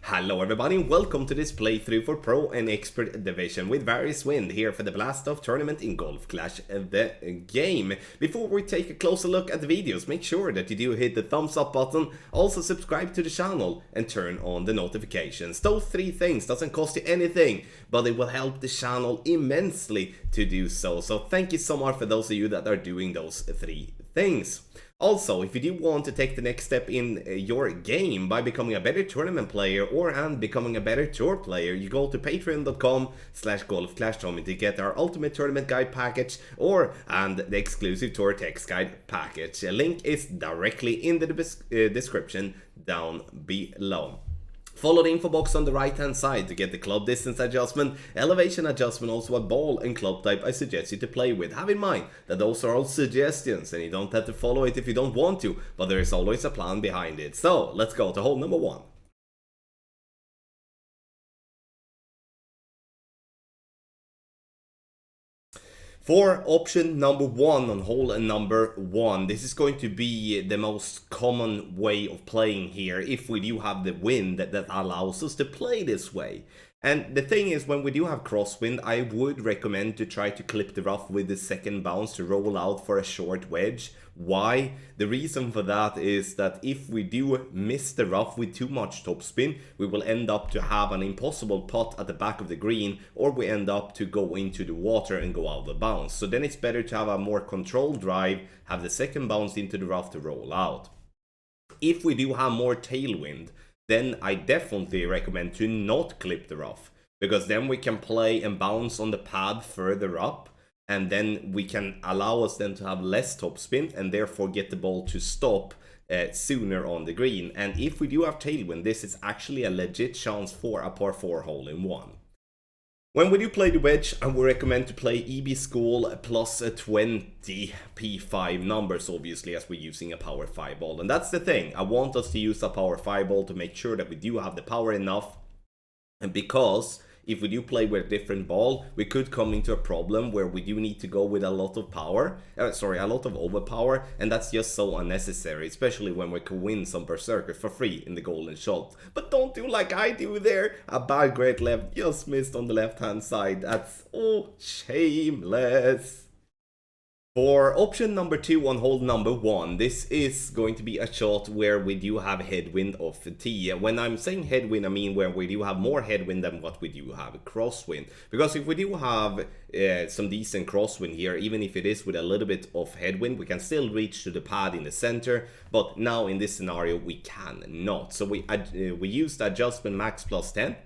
Hello everybody and welcome to this playthrough for Pro and Expert Division with various wind here for the Blast Off tournament in Golf Clash the game. Before we take a closer look at the videos, make sure that you do hit the thumbs up button, also subscribe to the channel and turn on the notifications. Those three things doesn't cost you anything, but it will help the channel immensely to do so. So thank you so much for those of you that are doing those three things. Also, if you do want to take the next step in your game by becoming a better tournament player and becoming a better tour player, you go to patreon.com/golfclashtournament to get our ultimate tournament guide package and the exclusive tour text guide package. A link is directly in the description down below. Follow the info box on the right hand side to get the club distance adjustment, elevation adjustment, also a ball and club type I suggest you to play with. Have in mind that those are all suggestions and you don't have to follow it if you don't want to, but there is always a plan behind it. So let's go to hole number 1. For option number 1 on hole number 1, this is going to be the most common way of playing here if we do have the wind that allows us to play this way. And the thing is, when we do have crosswind, I would recommend to try to clip the rough with the second bounce to roll out for a short wedge. Why? The reason for that is that if we do miss the rough with too much topspin, we will end up to have an impossible putt at the back of the green, or we end up to go into the water and go out of bounds. So then it's better to have a more controlled drive, have the second bounce into the rough to roll out. If we do have more tailwind, then I definitely recommend to not clip the rough, because then we can play and bounce on the pad further up, and then we can allow us then to have less topspin and therefore get the ball to stop sooner on the green. And if we do have tailwind, this is actually a legit chance for a par 4 hole in 1. When we do play the wedge, I would recommend to play EB School plus 20 P5 numbers, obviously, as we're using a power 5 ball. And that's the thing, I want us to use a power 5 ball to make sure that we do have the power enough. And because if we do play with a different ball, we could come into a problem where we do need to go with a lot of power, a lot of overpower, and that's just so unnecessary, especially when we can win some berserkers for free in the golden shot. But don't do like I do there, a bad great left just missed on the left hand side. That's shameless. For option number 2 on hole number 1, this is going to be a shot where we do have headwind of tee. When I'm saying headwind, I mean where we do have more headwind than what we do have crosswind. Because if we do have some decent crosswind here, even if it is with a little bit of headwind, we can still reach to the pad in the center. But now in this scenario, we cannot. So we use the adjustment max plus 10.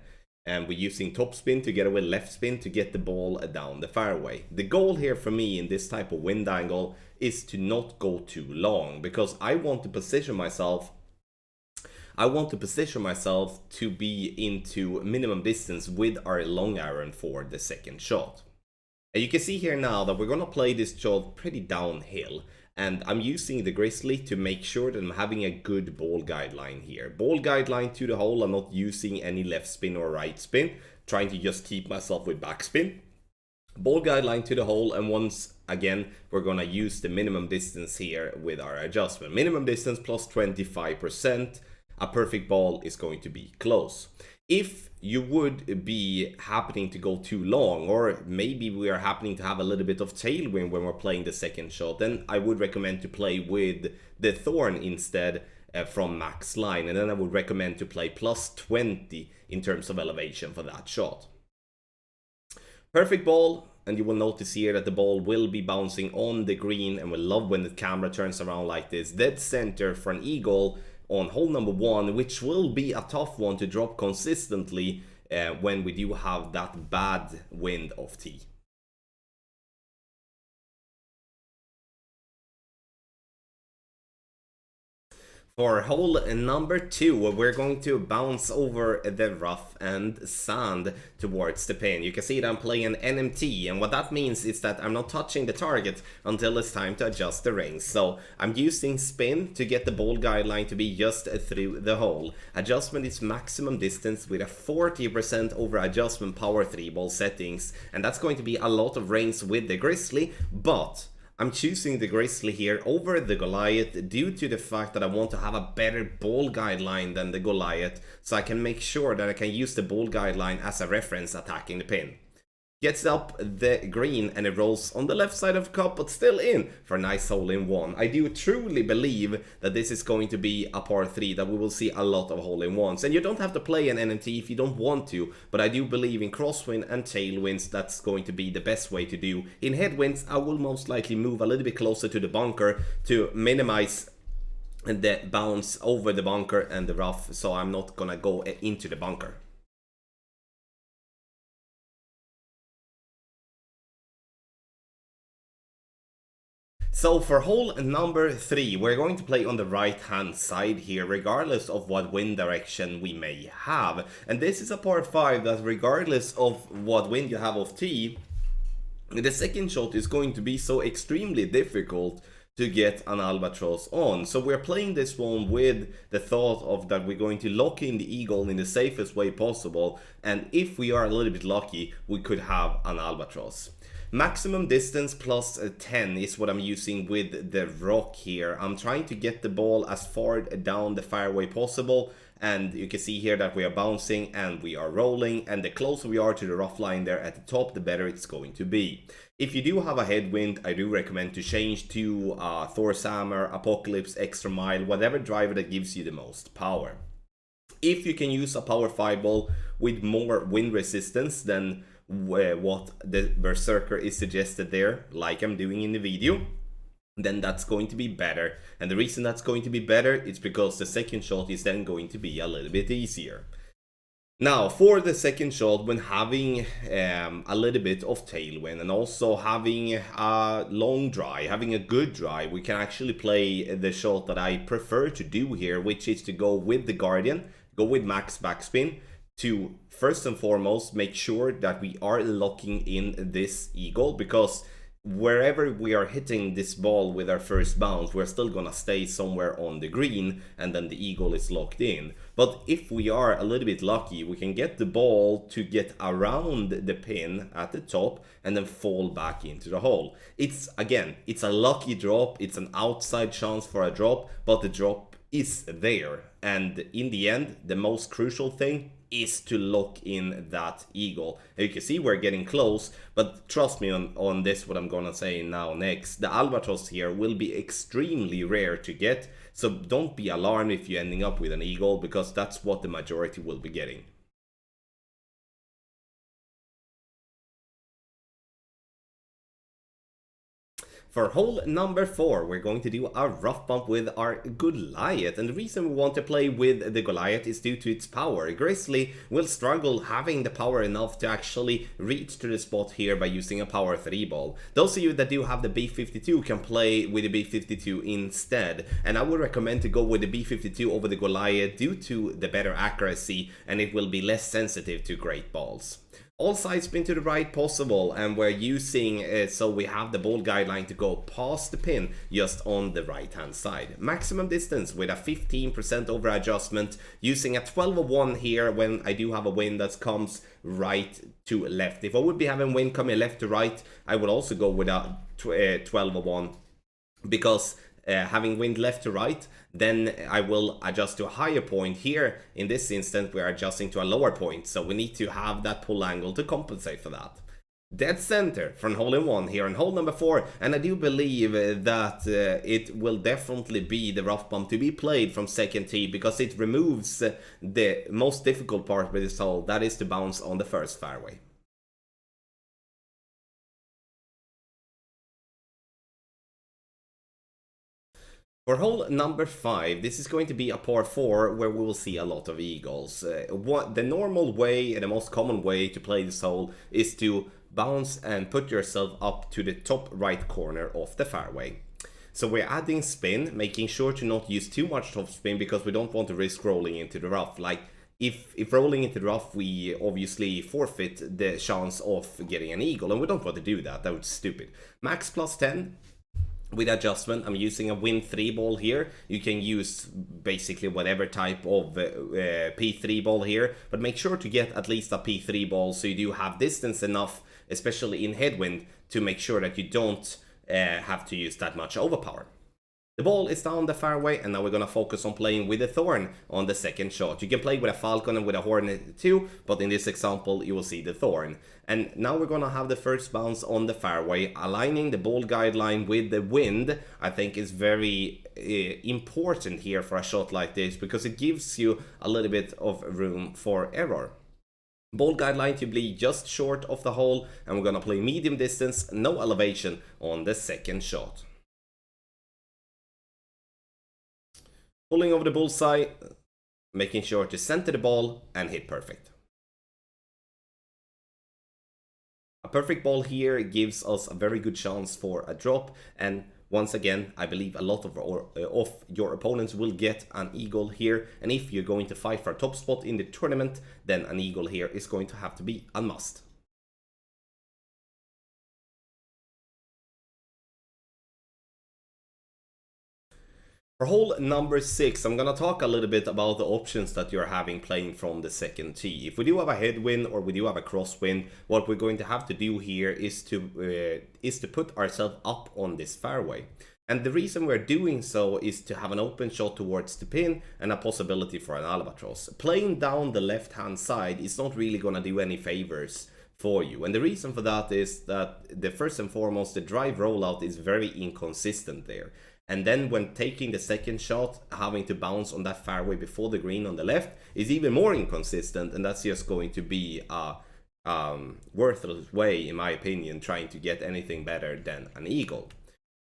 And we're using topspin together with left spin to get the ball down the fairway. The goal here for me in this type of wind angle is to not go too long, because I want to position myself to be into minimum distance with our long iron for the second shot. And you can see here now that we're going to play this shot pretty downhill. And I'm using the Grizzly to make sure that I'm having a good ball guideline here. Ball guideline to the hole, I'm not using any left spin or right spin. Trying to just keep myself with backspin. Ball guideline to the hole, and once again, we're gonna use the minimum distance here with our adjustment. Minimum distance plus 25%. A perfect ball is going to be close. If you would be happening to go too long, or maybe we are happening to have a little bit of tailwind when we're playing the second shot, then I would recommend to play with the thorn instead from max line, and then I would recommend to play plus 20 in terms of elevation for that shot. Perfect ball, and you will notice here that the ball will be bouncing on the green, and we love when the camera turns around like this, dead center for an eagle on hole number 1, which will be a tough one to drop consistently when we do have that bad wind of tee. For hole number 2, we're going to bounce over the rough and sand towards the pin. You can see that I'm playing NMT, and what that means is that I'm not touching the target until it's time to adjust the rings. So I'm using spin to get the ball guideline to be just through the hole. Adjustment is maximum distance with a 40% over adjustment power 3 ball settings, and that's going to be a lot of rings with the Grizzly, but I'm choosing the Grizzly here over the Goliath due to the fact that I want to have a better ball guideline than the Goliath, so I can make sure that I can use the ball guideline as a reference attacking the pin. Gets up the green and it rolls on the left side of the cup, but still in for a nice hole-in-one. I do truly believe that this is going to be a par 3, that we will see a lot of hole-in-ones. And you don't have to play an NNT if you don't want to, but I do believe in crosswind and tailwinds, that's going to be the best way to do. In headwinds, I will most likely move a little bit closer to the bunker to minimize the bounce over the bunker and the rough, so I'm not gonna go into the bunker. So for hole number 3, we're going to play on the right hand side here, regardless of what wind direction we may have. And this is a par 5 that regardless of what wind you have off tee, the second shot is going to be so extremely difficult to get an albatross on. So we're playing this one with the thought of that we're going to lock in the eagle in the safest way possible, and if we are a little bit lucky, we could have an albatross. Maximum distance plus 10 is what I'm using with the rock here. I'm trying to get the ball as far down the fairway possible, and you can see here that we are bouncing and we are rolling, and the closer we are to the rough line there at the top, the better it's going to be. If you do have a headwind, I do recommend to change to Thor's Hammer, Apocalypse, Extra Mile, whatever driver that gives you the most power. If you can use a power 5 ball with more wind resistance than what the Berserker is suggested there, like I'm doing in the video, then that's going to be better. And the reason that's going to be better is because the second shot is then going to be a little bit easier. Now, for the second shot, when having a little bit of tailwind and also having a long dry, having a good dry, we can actually play the shot that I prefer to do here, which is to go with the Guardian, go with max backspin, to first and foremost make sure that we are locking in this eagle, because wherever we are hitting this ball with our first bounce, we're still gonna stay somewhere on the green, and then the eagle is locked in. But if we are a little bit lucky, we can get the ball to get around the pin at the top and then fall back into the hole. It's a lucky drop, it's an outside chance for a drop, but the drop is there. And in the end, the most crucial thing is to lock in that eagle. And you can see we're getting close, but trust me on this, what I'm gonna say now next. The albatross here will be extremely rare to get, so don't be alarmed if you're ending up with an eagle, because that's what the majority will be getting. For hole number 4, we're going to do a rough bump with our Goliath, and the reason we want to play with the Goliath is due to its power. Grizzly will struggle having the power enough to actually reach to the spot here by using a power 3 ball. Those of you that do have the B52 can play with the B52 instead, and I would recommend to go with the B52 over the Goliath due to the better accuracy, and it will be less sensitive to great balls. All side spin to the right possible, and we're using so we have the ball guideline to go past the pin just on the right hand side. Maximum distance with a 15% over adjustment, using a 12-1 here when I do have a wind that comes right to left. If I would be having wind coming left to right, I would also go with a 12-1, because having wind left to right, then I will adjust to a higher point. Here in this instance we're adjusting to a lower point, so we need to have that pull angle to compensate for that. Dead center from hole-in-one here on hole number 4, and I do believe that it will definitely be the rough bump to be played from second tee, because it removes the most difficult part with this hole, that is to bounce on the first fairway. For hole number 5, this is going to be a par 4 where we will see a lot of eagles. The normal way, the most common way to play this hole is to bounce and put yourself up to the top right corner of the fairway. So we're adding spin, making sure to not use too much top spin, because we don't want to risk rolling into the rough. Like if rolling into the rough, we obviously forfeit the chance of getting an eagle, and we don't want to do that. That would be stupid. Max plus 10. With adjustment, I'm using a Wind 3 ball here. You can use basically whatever type of P3 ball here, but make sure to get at least a P3 ball so you do have distance enough, especially in headwind, to make sure that you don't have to use that much overpower. The ball is down the fairway, and now we're going to focus on playing with a thorn on the second shot. You can play with a falcon and with a hornet too, but in this example you will see the thorn. And now we're going to have the first bounce on the fairway. Aligning the ball guideline with the wind, I think, is very important here for a shot like this, because it gives you a little bit of room for error. Ball guideline to be just short of the hole, and we're going to play medium distance, no elevation on the second shot. Pulling over the bullseye, making sure to center the ball and hit perfect. A perfect ball here gives us a very good chance for a drop, and once again, I believe a lot of your opponents will get an eagle here, and if you're going to fight for a top spot in the tournament, then an eagle here is going to have to be a must. For hole number 6, I'm going to talk a little bit about the options that you're having playing from the second tee. If we do have a headwind or we do have a crosswind, what we're going to have to do here is to put ourselves up on this fairway. And the reason we're doing so is to have an open shot towards the pin and a possibility for an albatross. Playing down the left-hand side is not really going to do any favors for you. And the reason for that is that first and foremost, the drive rollout is very inconsistent there. And then when taking the second shot, having to bounce on that fairway before the green on the left is even more inconsistent, and that's just going to be a worthless way, in my opinion, trying to get anything better than an eagle.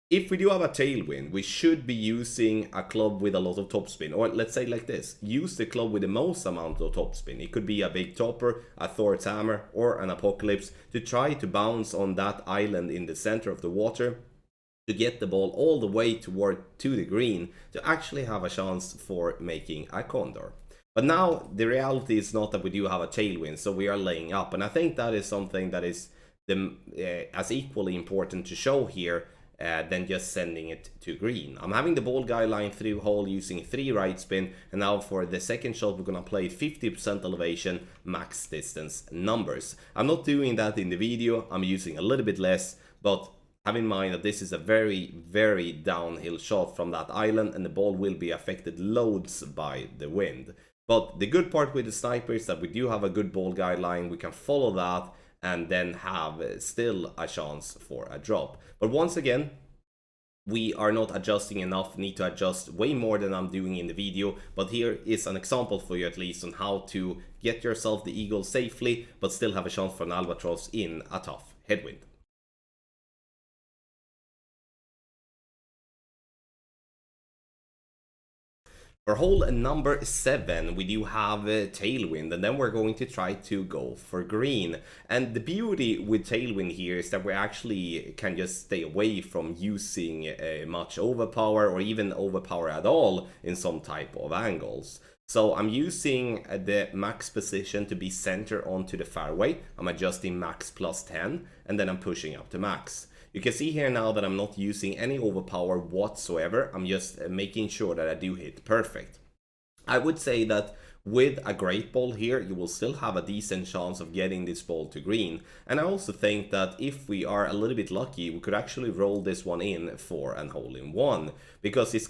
If we do have a tailwind, we should be using a club with a lot of topspin, or let's say like this, use the club with the most amount of topspin. It could be a big topper, a Thor's hammer, or an apocalypse, to try to bounce on that island in the center of the water, to get the ball all the way to the green, to actually have a chance for making a condor. But now the reality is not that we do have a tailwind, so we are laying up, and I think that is something that is as equally important to show here than just sending it to green. I'm having the ball guideline through hole using 3 right spin, and now for the second shot we're gonna play 50% elevation, max distance numbers. I'm not doing that in the video, I'm using a little bit less, but have in mind that this is a very, very downhill shot from that island, and the ball will be affected loads by the wind. But the good part with the sniper is that we do have a good ball guideline, we can follow that and then have still a chance for a drop. But once again, we are not adjusting enough, need to adjust way more than I'm doing in the video, but here is an example for you at least on how to get yourself the eagle safely, but still have a chance for an albatross in a tough headwind. For hole number 7, we do have a tailwind, and then we're going to try to go for green. And the beauty with tailwind here is that we actually can just stay away from using much overpower, or even overpower at all in some type of angles. So I'm using the max position to be center onto the fairway. I'm adjusting max +10, and then I'm pushing up to max. You can see here now that I'm not using any overpower whatsoever. I'm just making sure that I do hit perfect. I would say that with a great ball here, you will still have a decent chance of getting this ball to green. And I also think that if we are a little bit lucky, we could actually roll this one in for an hole-in-one. Because it's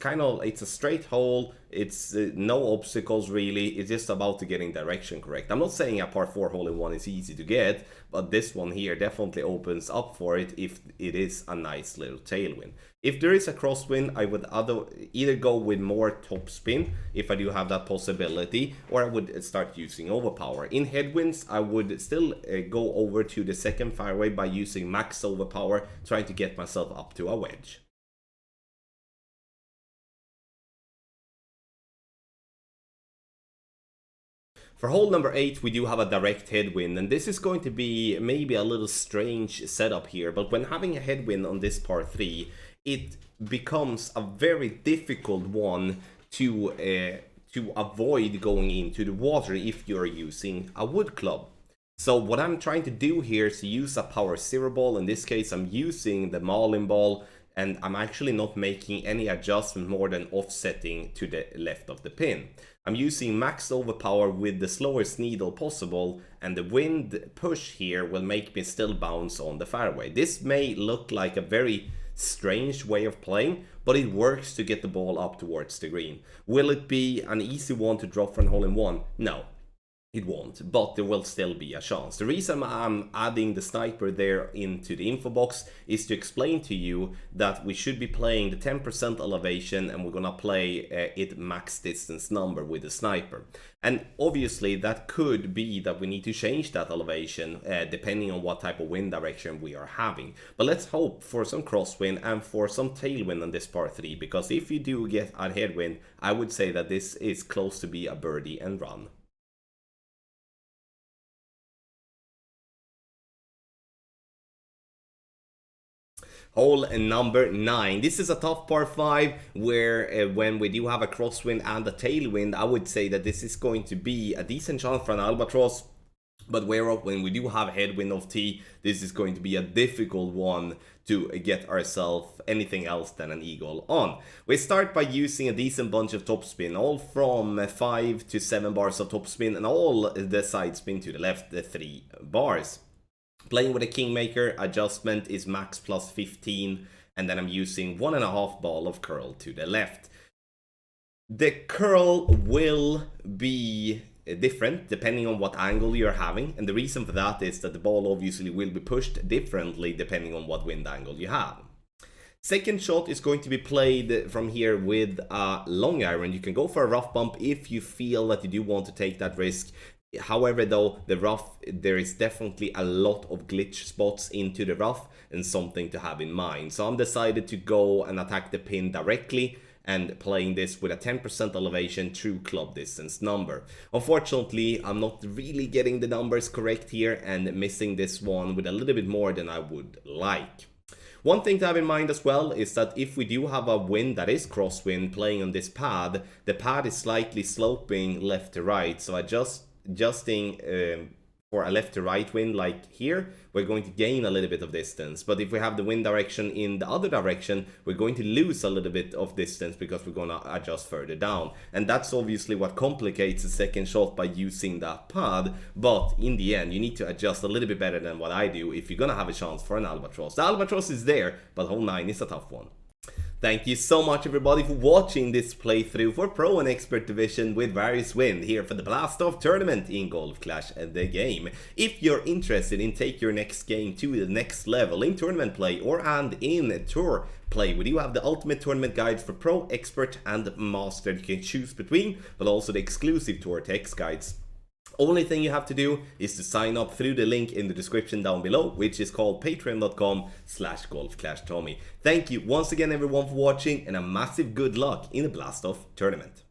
a straight hole, it's no obstacles really, it's just about to getting direction correct. I'm not saying a par 4 hole-in-one is easy to get, but this one here definitely opens up for it if it is a nice little tailwind. If there is a crosswind, I would either go with more topspin, if I do have that possibility, or I would start using overpower. In headwinds, I would still go over to the second fairway by using max overpower, trying to get myself up to a wedge. For hole number 8, we do have a direct headwind, and this is going to be maybe a little strange setup here, but when having a headwind on this par 3, it becomes a very difficult one to avoid going into the water if you're using a wood club. So what I'm trying to do here is to use a power 0 ball. In this case, I'm using the Marlin ball, and I'm actually not making any adjustment more than offsetting to the left of the pin. I'm using max overpower with the slowest needle possible, and the wind push here will make me still bounce on the fairway. This may look like a very strange way of playing, but it works to get the ball up towards the green. Will it be an easy one to drop for an hole-in-one? No. It won't, but there will still be a chance. The reason I'm adding the sniper there into the info box is to explain to you that we should be playing the 10% elevation, and we're gonna play it max distance number with the sniper. And obviously that could be that we need to change that elevation depending on what type of wind direction we are having. But let's hope for some crosswind and for some tailwind on this par 3, because if you do get a headwind, I would say that this is close to be a birdie and run. Hole number 9. This is a tough par 5 where when we do have a crosswind and a tailwind, I would say that this is going to be a decent chance for an albatross. But when we do have a headwind of tee, this is going to be a difficult one to get ourselves anything else than an eagle on. We start by using a decent bunch of topspin, all from 5 to 7 bars of topspin, and all the side spin to the left, the 3 bars. Playing with a Kingmaker, adjustment is max plus 15, and then I'm using 1.5 ball of curl to the left. The curl will be different depending on what angle you're having, and the reason for that is that the ball obviously will be pushed differently depending on what wind angle you have. Second shot is going to be played from here with a long iron. You can go for a rough bump if you feel that you do want to take that risk. However, though, the rough, there is definitely a lot of glitch spots into the rough and something to have in mind. So I'm decided to go and attack the pin directly and playing this with a 10% elevation through club distance number. Unfortunately, I'm not really getting the numbers correct here and missing this one with a little bit more than I would like. One thing to have in mind as well is that if we do have a wind that is crosswind playing on this pad, the pad is slightly sloping left to right, so adjusting for a left to right wind like here, we're going to gain a little bit of distance. But if we have the wind direction in the other direction, we're going to lose a little bit of distance because we're going to adjust further down. And that's obviously what complicates the second shot by using that pad. But in the end, you need to adjust a little bit better than what I do if you're going to have a chance for an albatross. The albatross is there, but hole 9 is a tough one. Thank you so much everybody for watching this playthrough for Pro and Expert Division with various wind here for the Blast Off tournament in Golf Clash the game. If you're interested in take your next game to the next level in tournament play or and in tour play, we do have the ultimate tournament guides for Pro, Expert and Master you can choose between, but also the exclusive tour text guides. Only thing you have to do is to sign up through the link in the description down below, which is called patreon.com/golfclashtommy. Thank you once again everyone for watching, and a massive good luck in the Blast Off tournament.